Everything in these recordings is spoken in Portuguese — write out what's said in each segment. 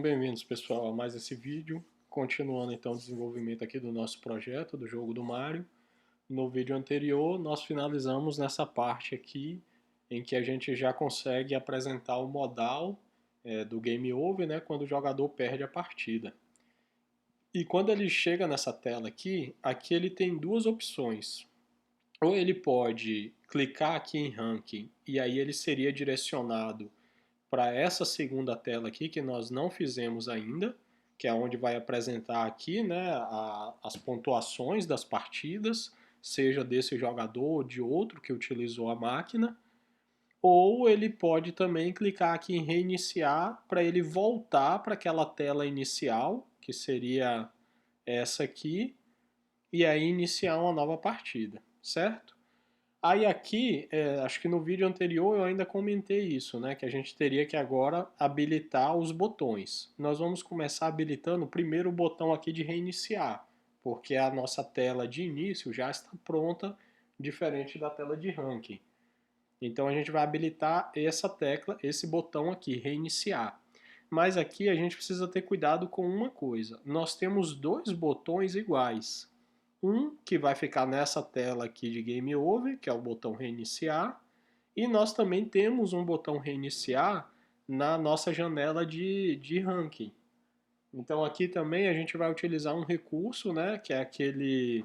Bem-vindos, pessoal, a mais esse vídeo. Continuando então o desenvolvimento aqui do nosso projeto do jogo do Mario. No vídeo anterior nós finalizamos nessa parte aqui em que a gente já consegue apresentar o modal do Game Over, né, quando o jogador perde a partida. E quando ele chega nessa tela aqui, aqui ele tem duas opções. Ou ele pode clicar aqui em Ranking e aí ele seria direcionado para essa segunda tela aqui que nós não fizemos ainda, que é onde vai apresentar aqui, né, as pontuações das partidas, seja desse jogador ou de outro que utilizou a máquina. Ou ele pode também clicar aqui em reiniciar para ele voltar para aquela tela inicial, que seria essa aqui, e aí iniciar uma nova partida, certo? Aí aqui, acho que no vídeo anterior eu ainda comentei isso, né? Que a gente teria que agora habilitar os botões. Nós vamos começar habilitando primeiro o botão aqui de reiniciar, porque a nossa tela de início já está pronta, diferente da tela de ranking. Então a gente vai habilitar essa tecla, esse botão aqui, reiniciar. Mas aqui a gente precisa ter cuidado com uma coisa. Nós temos dois botões iguais. Um que vai ficar nessa tela aqui de Game Over, que é o botão reiniciar. E nós também temos um botão reiniciar na nossa janela de ranking. Então aqui também a gente vai utilizar um recurso, né, que é aquele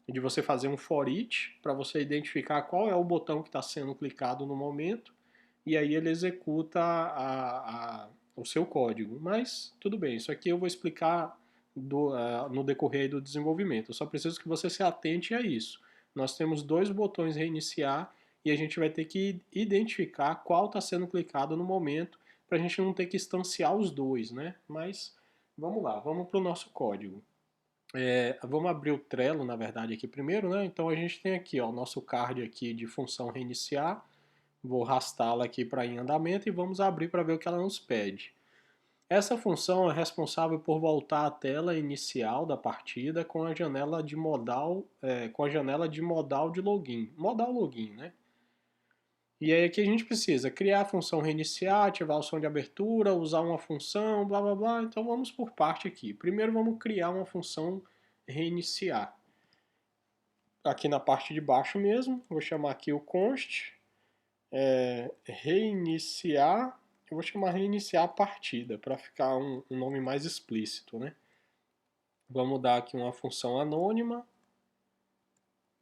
de você fazer um for each, para você identificar qual é o botão que está sendo clicado no momento, e aí ele executa o seu código. Mas tudo bem, isso aqui eu vou explicar no decorrer do desenvolvimento. Eu só preciso que você se atente a isso. Nós temos dois botões reiniciar e a gente vai ter que identificar qual está sendo clicado no momento, para a gente não ter que instanciar os dois, né? Mas vamos lá, vamos para o nosso código. Vamos abrir o Trello, na verdade, aqui primeiro, né? Então a gente tem aqui ó, o nosso card aqui de função reiniciar. Vou arrastá-la aqui para em andamento e vamos abrir para ver o que ela nos pede. Essa função é responsável por voltar à tela inicial da partida com a janela de modal, de login. Modal login, né? E aí aqui a gente precisa criar a função reiniciar, ativar o som de abertura, usar uma função, blá blá blá. Então vamos por parte aqui. Primeiro vamos criar uma função reiniciar. Aqui na parte de baixo mesmo, vou chamar aqui o const reiniciar. Eu vou chamar reiniciar a partida para ficar um nome mais explícito, né? Vamos dar aqui uma função anônima.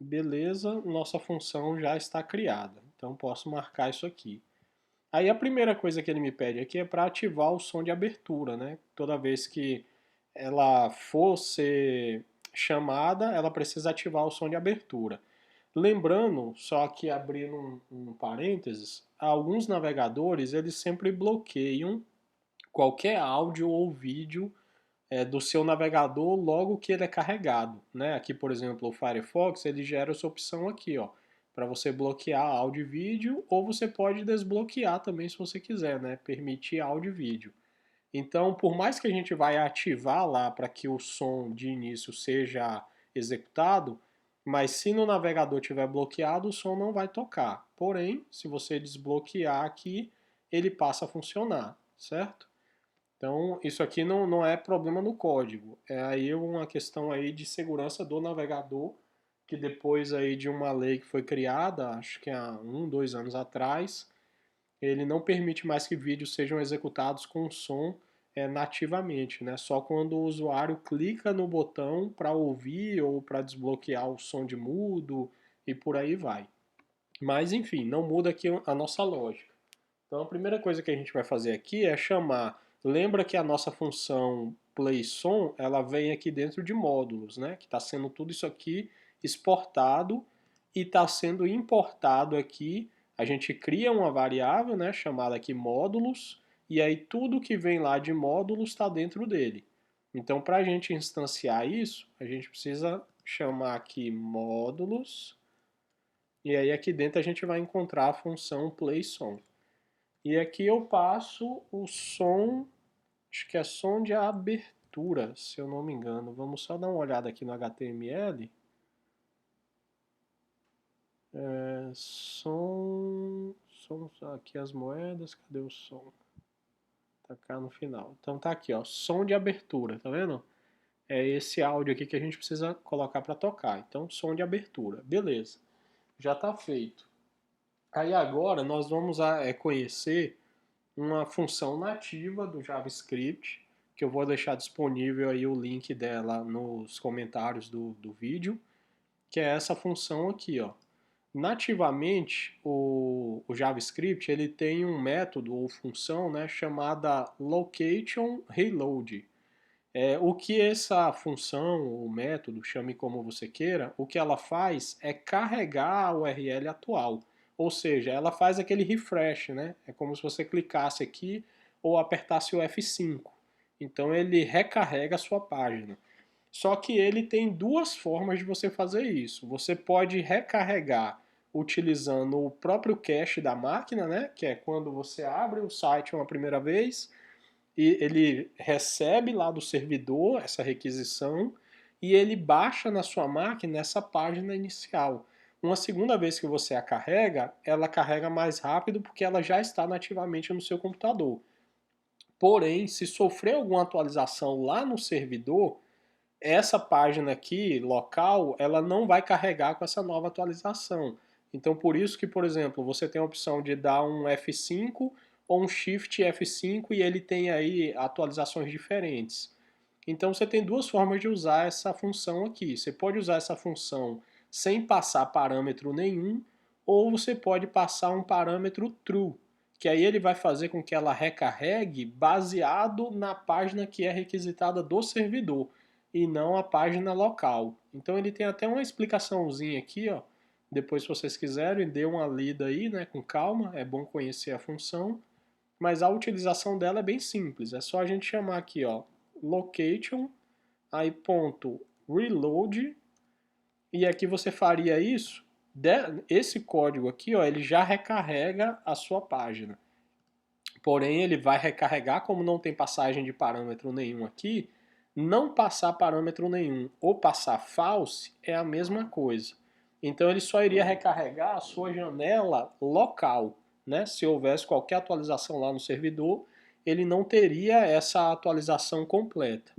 Beleza, nossa função já está criada. Então posso marcar isso aqui. Aí a primeira coisa que ele me pede aqui é para ativar o som de abertura, né? Toda vez que ela for ser chamada, ela precisa ativar o som de abertura. Lembrando, só que abrindo um parênteses, alguns navegadores eles sempre bloqueiam qualquer áudio ou vídeo do seu navegador logo que ele é carregado, né? Aqui, por exemplo, o Firefox ele gera essa opção aqui, ó, para você bloquear áudio e vídeo, ou você pode desbloquear também se você quiser, né? Permitir áudio e vídeo. Então, por mais que a gente vai ativar lá para que o som de início seja executado, mas se no navegador tiver bloqueado, o som não vai tocar. Porém, se você desbloquear aqui, ele passa a funcionar, certo? Então, isso aqui não é problema no código, é aí uma questão aí de segurança do navegador, que depois aí de uma lei que foi criada, acho que há 2 anos atrás, ele não permite mais que vídeos sejam executados com som nativamente, né? Só quando o usuário clica no botão para ouvir ou para desbloquear o som de mudo e por aí vai. Mas enfim, não muda aqui a nossa lógica. Então a primeira coisa que a gente vai fazer aqui é chamar. Lembra que a nossa função playSong ela vem aqui dentro de módulos, né? Que está sendo tudo isso aqui exportado e está sendo importado aqui. A gente cria uma variável, né? Chamada aqui módulos e aí tudo que vem lá de módulos está dentro dele. Então para a gente instanciar isso, a gente precisa chamar aqui módulos e aí aqui dentro a gente vai encontrar a função playSong. E aqui eu passo o som, acho que é som de abertura, se eu não me engano. Vamos só dar uma olhada aqui no HTML. Som, aqui as moedas, cadê o som? Pra cá no final. Então tá aqui, ó, som de abertura, tá vendo? É esse áudio aqui que a gente precisa colocar para tocar. Então, som de abertura. Beleza. Já tá feito. Aí agora nós vamos conhecer uma função nativa do JavaScript, que eu vou deixar disponível aí o link dela nos comentários do vídeo, que é essa função aqui, ó. Nativamente, o JavaScript ele tem um método ou função, né, chamada location_reload. O que essa função, ou método, chame como você queira, o que ela faz é carregar a URL atual. Ou seja, ela faz aquele refresh, né? É como se você clicasse aqui ou apertasse o F5. Então ele recarrega a sua página. Só que ele tem duas formas de você fazer isso. Você pode recarregar utilizando o próprio cache da máquina, né? Que é quando você abre o site uma primeira vez e ele recebe lá do servidor essa requisição e ele baixa na sua máquina essa página inicial. Uma segunda vez que você a carrega, ela carrega mais rápido porque ela já está nativamente no seu computador. Porém, se sofrer alguma atualização lá no servidor, essa página aqui, local, ela não vai carregar com essa nova atualização. Então, por isso que, por exemplo, você tem a opção de dar um F5 ou um Shift F5 e ele tem aí atualizações diferentes. Então, você tem duas formas de usar essa função aqui. Você pode usar essa função sem passar parâmetro nenhum, ou você pode passar um parâmetro true, que aí ele vai fazer com que ela recarregue baseado na página que é requisitada do servidor e não a página local. Então ele tem até uma explicaçãozinha aqui, ó. Depois, se vocês quiserem, dê uma lida aí, né, com calma. É bom conhecer a função, mas a utilização dela é bem simples. É só a gente chamar aqui, ó, location, aí ponto reload, e aqui você faria isso. Esse código aqui, ó, ele já recarrega a sua página. Porém, ele vai recarregar, como não tem passagem de parâmetro nenhum aqui, não passar parâmetro nenhum ou passar false é a mesma coisa. Então ele só iria recarregar a sua janela local, né? Se houvesse qualquer atualização lá no servidor, ele não teria essa atualização completa.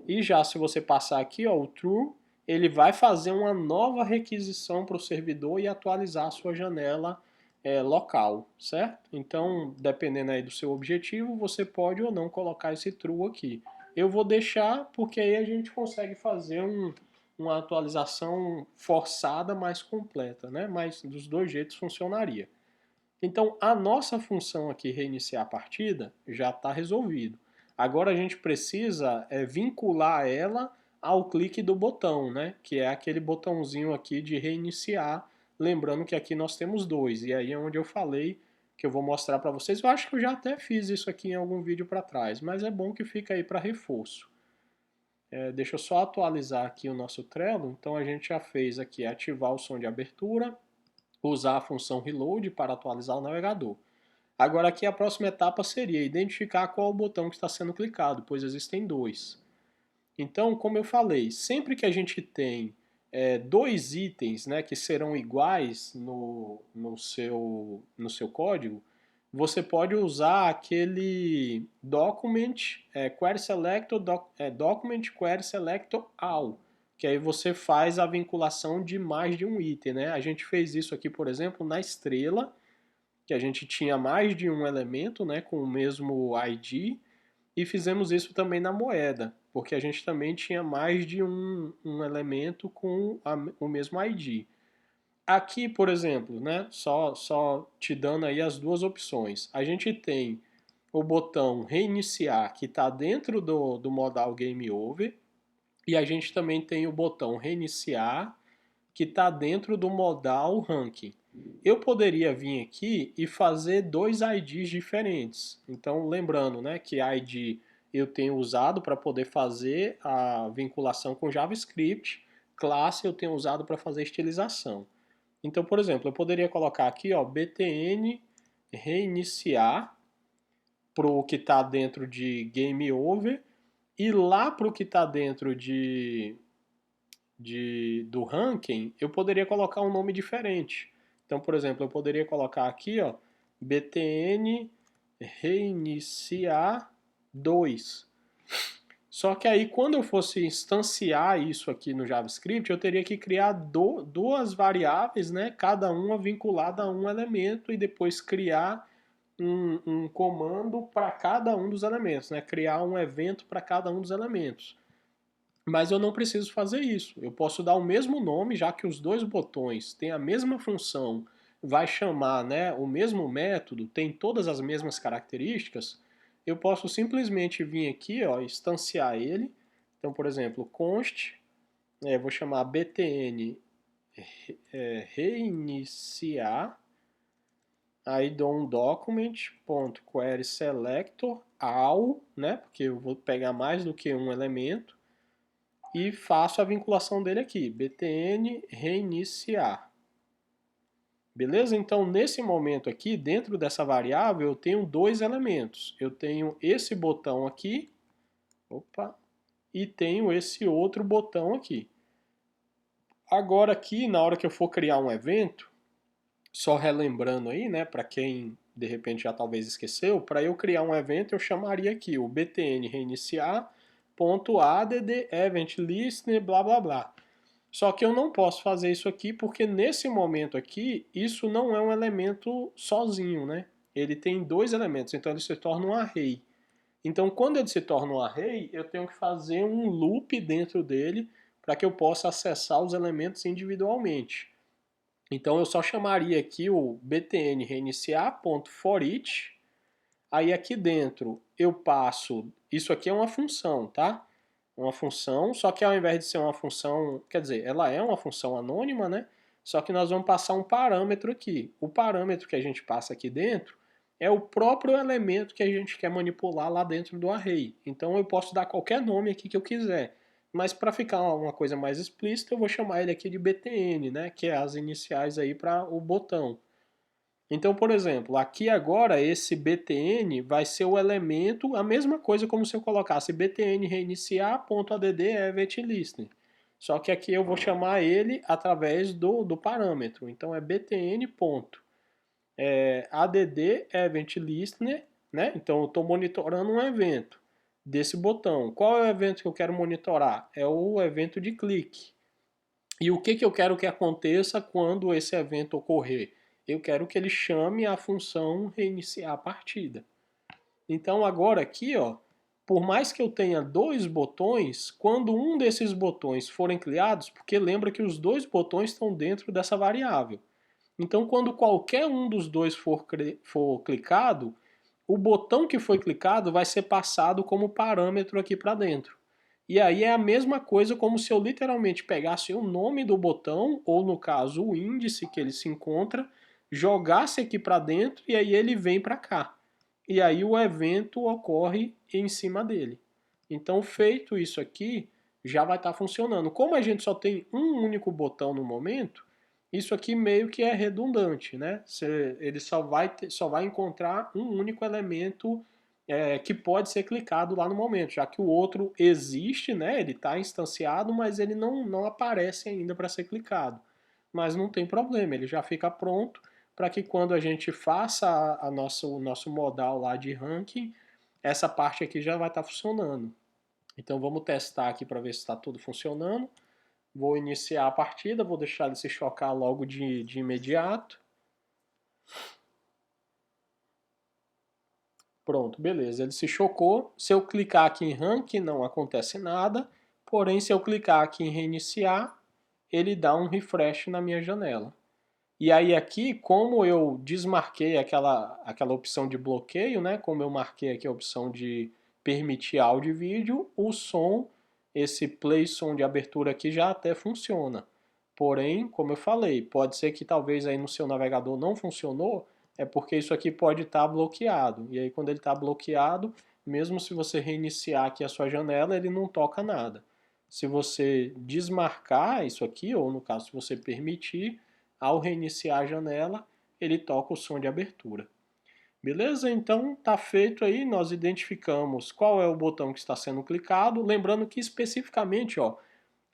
E já se você passar aqui, ó, o true, ele vai fazer uma nova requisição para o servidor e atualizar a sua janela local, certo? Então, dependendo aí do seu objetivo, você pode ou não colocar esse true aqui. Eu vou deixar porque aí a gente consegue fazer uma atualização forçada mais completa, né? Mas dos dois jeitos funcionaria. Então, a nossa função aqui, reiniciar a partida, já está resolvido. Agora a gente precisa vincular ela ao clique do botão, né? Que é aquele botãozinho aqui de reiniciar. Lembrando que aqui nós temos dois, e aí é onde eu falei que eu vou mostrar para vocês. Eu acho que eu já até fiz isso aqui em algum vídeo para trás, mas é bom que fica aí para reforço. Deixa eu só atualizar aqui o nosso Trello. Então a gente já fez aqui ativar o som de abertura, usar a função reload para atualizar o navegador. Agora aqui a próxima etapa seria identificar qual o botão que está sendo clicado, pois existem dois. Então, como eu falei, sempre que a gente tem dois itens, né, que serão iguais no seu código, você pode usar aquele document query selector, document query selector all, que aí você faz a vinculação de mais de um item, né? A gente fez isso aqui, por exemplo, na estrela, que a gente tinha mais de um elemento, né, com o mesmo ID, e fizemos isso também na moeda, porque a gente também tinha mais de um elemento com o mesmo ID. Aqui, por exemplo, né, só te dando aí as duas opções. A gente tem o botão reiniciar, que está dentro do modal Game Over, e a gente também tem o botão reiniciar, que está dentro do modal Ranking. Eu poderia vir aqui e fazer dois IDs diferentes. Então, lembrando, né, que ID eu tenho usado para poder fazer a vinculação com JavaScript, classe eu tenho usado para fazer estilização. Então, por exemplo, eu poderia colocar aqui, ó, btn reiniciar para o que está dentro de Game Over e lá para o que está dentro do ranking, eu poderia colocar um nome diferente. Então, por exemplo, eu poderia colocar aqui, ó, btn reiniciar 2. Só que aí, quando eu fosse instanciar isso aqui no JavaScript, eu teria que criar duas variáveis, né? Cada uma vinculada a um elemento e depois criar um comando para cada um dos elementos, né? Criar um evento para cada um dos elementos. Mas eu não preciso fazer isso. Eu posso dar o mesmo nome, já que os dois botões têm a mesma função, vai chamar, né, o mesmo método, tem todas as mesmas características. Eu posso simplesmente vir aqui, ó, instanciar ele. Então, por exemplo, const, vou chamar btn reiniciar. Aí dou um document.querySelector all, né, porque eu vou pegar mais do que um elemento, e faço a vinculação dele aqui, btn reiniciar. Beleza? Então, nesse momento aqui, dentro dessa variável, eu tenho dois elementos. Eu tenho esse botão aqui, e tenho esse outro botão aqui. Agora aqui, na hora que eu for criar um evento, só relembrando aí, né, para quem de repente já talvez esqueceu, para eu criar um evento eu chamaria aqui o btn reiniciar.add event listener blá blá blá. Só que eu não posso fazer isso aqui porque nesse momento aqui, isso não é um elemento sozinho, né? Ele tem dois elementos, então ele se torna um array. Então quando ele se torna um array, eu tenho que fazer um loop dentro dele para que eu possa acessar os elementos individualmente. Então eu só chamaria aqui o btn reiniciar.forEach. Aí aqui dentro eu passo, isso aqui é uma função, tá? Uma função, só que ao invés de ser uma função, quer dizer, ela é uma função anônima, né? Só que nós vamos passar um parâmetro aqui. O parâmetro que a gente passa aqui dentro é o próprio elemento que a gente quer manipular lá dentro do array. Então eu posso dar qualquer nome aqui que eu quiser. Mas para ficar uma coisa mais explícita, eu vou chamar ele aqui de btn, né? Que é as iniciais aí para o botão. Então, por exemplo, aqui agora esse btn vai ser o elemento, a mesma coisa como se eu colocasse btn reiniciar.add event listener. Só que aqui eu vou chamar ele através do parâmetro. Então é btn.add event listener, né? Então eu estou monitorando um evento desse botão. Qual é o evento que eu quero monitorar? É o evento de clique. E o que eu quero que aconteça quando esse evento ocorrer? Eu quero que ele chame a função reiniciar a partida. Então agora aqui, ó, por mais que eu tenha dois botões, quando um desses botões forem criados, porque lembra que os dois botões estão dentro dessa variável. Então quando qualquer um dos dois for clicado, o botão que foi clicado vai ser passado como parâmetro aqui para dentro. E aí é a mesma coisa como se eu literalmente pegasse o nome do botão, ou no caso o índice que ele se encontra, jogasse aqui para dentro e aí ele vem para cá. E aí o evento ocorre em cima dele. Então feito isso aqui, já vai estar funcionando. Como a gente só tem um único botão no momento, isso aqui meio que é redundante, né? Ele só vai encontrar um único elemento que pode ser clicado lá no momento, já que o outro existe, né? Ele está instanciado, mas ele não aparece ainda para ser clicado. Mas não tem problema, ele já fica pronto para que quando a gente faça o nosso modal lá de ranking, essa parte aqui já vai estar funcionando. Então vamos testar aqui para ver se está tudo funcionando. Vou iniciar a partida, vou deixar ele se chocar logo de imediato. Pronto, beleza, ele se chocou. Se eu clicar aqui em ranking, não acontece nada. Porém, se eu clicar aqui em reiniciar, ele dá um refresh na minha janela. E aí aqui, como eu desmarquei aquela opção de bloqueio, né? Como eu marquei aqui a opção de permitir áudio e vídeo, o som, esse play som de abertura aqui já até funciona. Porém, como eu falei, pode ser que talvez aí no seu navegador não funcionou, é porque isso aqui pode estar bloqueado. E aí quando ele está bloqueado, mesmo se você reiniciar aqui a sua janela, ele não toca nada. Se você desmarcar isso aqui, ou no caso se você permitir, ao reiniciar a janela, ele toca o som de abertura. Beleza? Então tá feito aí, nós identificamos qual é o botão que está sendo clicado, lembrando que especificamente, ó,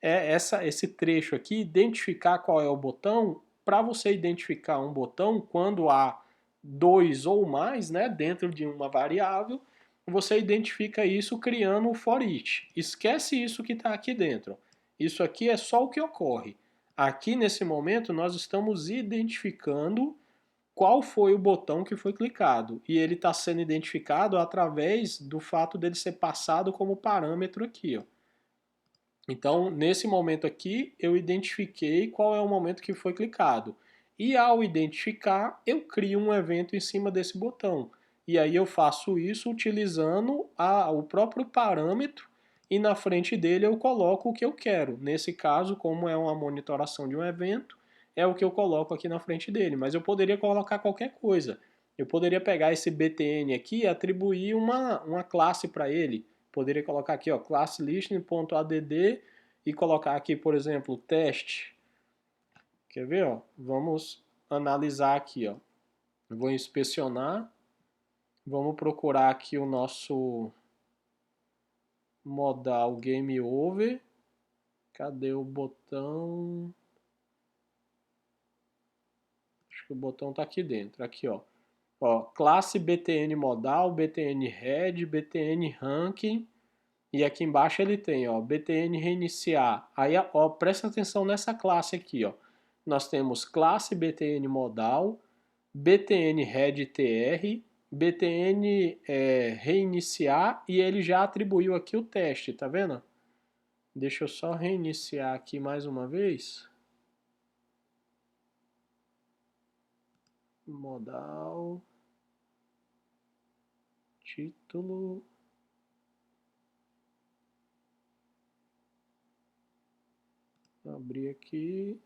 esse trecho aqui, identificar qual é o botão, para você identificar um botão quando há dois ou mais, né, dentro de uma variável, você identifica isso criando o for each. Esquece isso que está aqui dentro. Isso aqui é só o que ocorre. Aqui nesse momento nós estamos identificando qual foi o botão que foi clicado. E ele está sendo identificado através do fato dele ser passado como parâmetro aqui. Ó. Então, nesse momento aqui, eu identifiquei qual é o momento que foi clicado. E ao identificar, eu crio um evento em cima desse botão. E aí eu faço isso utilizando o próprio parâmetro e na frente dele eu coloco o que eu quero. Nesse caso, como é uma monitoração de um evento, é o que eu coloco aqui na frente dele. Mas eu poderia colocar qualquer coisa. Eu poderia pegar esse btn aqui e atribuir uma classe para ele. Poderia colocar aqui, ó, classe listening.add e colocar aqui, por exemplo, teste. Quer ver, ó? Vamos analisar aqui, ó. Eu vou inspecionar. Vamos procurar aqui o nosso modal game over. Cadê o botão? Acho que o botão está aqui dentro. Aqui, ó. Ó, classe btn modal, btn head, btn ranking. E aqui embaixo ele tem, ó, btn reiniciar. Aí, ó, presta atenção nessa classe aqui, ó. Nós temos classe btn modal, btn head tr, btn reiniciar e ele já atribuiu aqui o teste, tá vendo? Deixa eu só reiniciar aqui mais uma vez. Modal, título. Abrir aqui.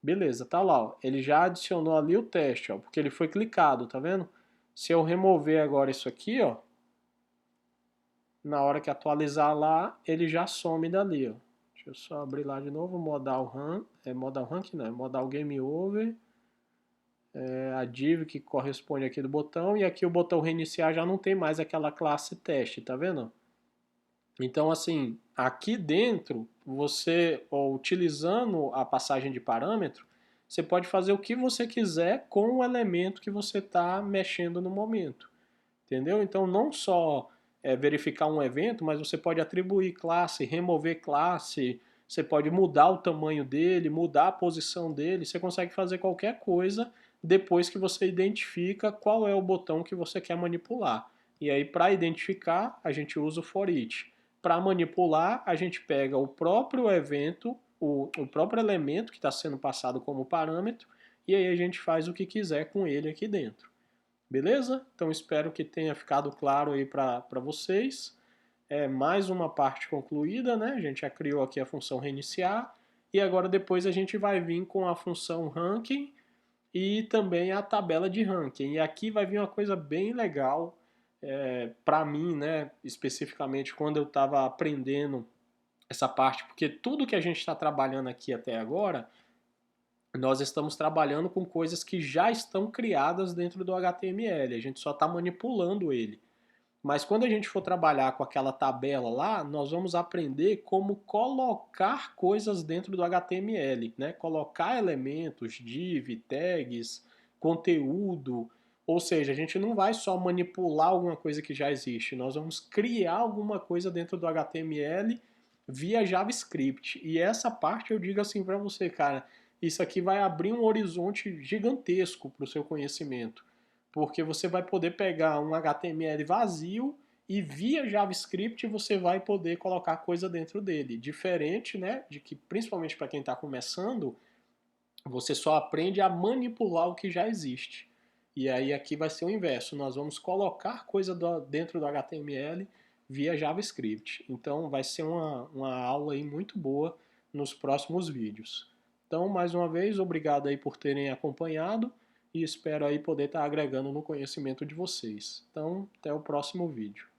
Beleza, tá lá, ó. Ele já adicionou ali o teste, ó, porque ele foi clicado, tá vendo? Se eu remover agora isso aqui, ó, na hora que atualizar lá, ele já some dali, ó. Deixa eu só abrir lá de novo, modal rank, modal rank não, é modal game over, a div que corresponde aqui do botão, e aqui o botão reiniciar já não tem mais aquela classe teste, tá vendo? Então, assim, aqui dentro, você, utilizando a passagem de parâmetro, você pode fazer o que você quiser com o elemento que você está mexendo no momento. Entendeu? Então, não só verificar um evento, mas você pode atribuir classe, remover classe, você pode mudar o tamanho dele, mudar a posição dele, você consegue fazer qualquer coisa depois que você identifica qual é o botão que você quer manipular. E aí, para identificar, a gente usa o for each. Para manipular, a gente pega o próprio evento, o próprio elemento que está sendo passado como parâmetro, e aí a gente faz o que quiser com ele aqui dentro. Beleza? Então espero que tenha ficado claro aí para vocês. É mais uma parte concluída, né? A gente já criou aqui a função reiniciar e agora depois a gente vai vir com a função ranking e também a tabela de ranking. E aqui vai vir uma coisa bem legal para mim, né? Especificamente quando eu estava aprendendo essa parte, porque tudo que a gente está trabalhando aqui até agora nós estamos trabalhando com coisas que já estão criadas dentro do HTML, a gente só está manipulando ele. Mas quando a gente for trabalhar com aquela tabela lá, nós vamos aprender como colocar coisas dentro do HTML, né? Colocar elementos, div, tags, conteúdo. Ou seja, a gente não vai só manipular alguma coisa que já existe, nós vamos criar alguma coisa dentro do HTML via JavaScript. E essa parte eu digo assim para você, cara, isso aqui vai abrir um horizonte gigantesco para o seu conhecimento, porque você vai poder pegar um HTML vazio e via JavaScript você vai poder colocar coisa dentro dele. Diferente, né, de que principalmente para quem está começando, você só aprende a manipular o que já existe. E aí aqui vai ser o inverso, nós vamos colocar coisa dentro do HTML via JavaScript. Então vai ser uma aula aí muito boa nos próximos vídeos. Então, mais uma vez, obrigado aí por terem acompanhado e espero aí poder estar agregando no conhecimento de vocês. Então, até o próximo vídeo.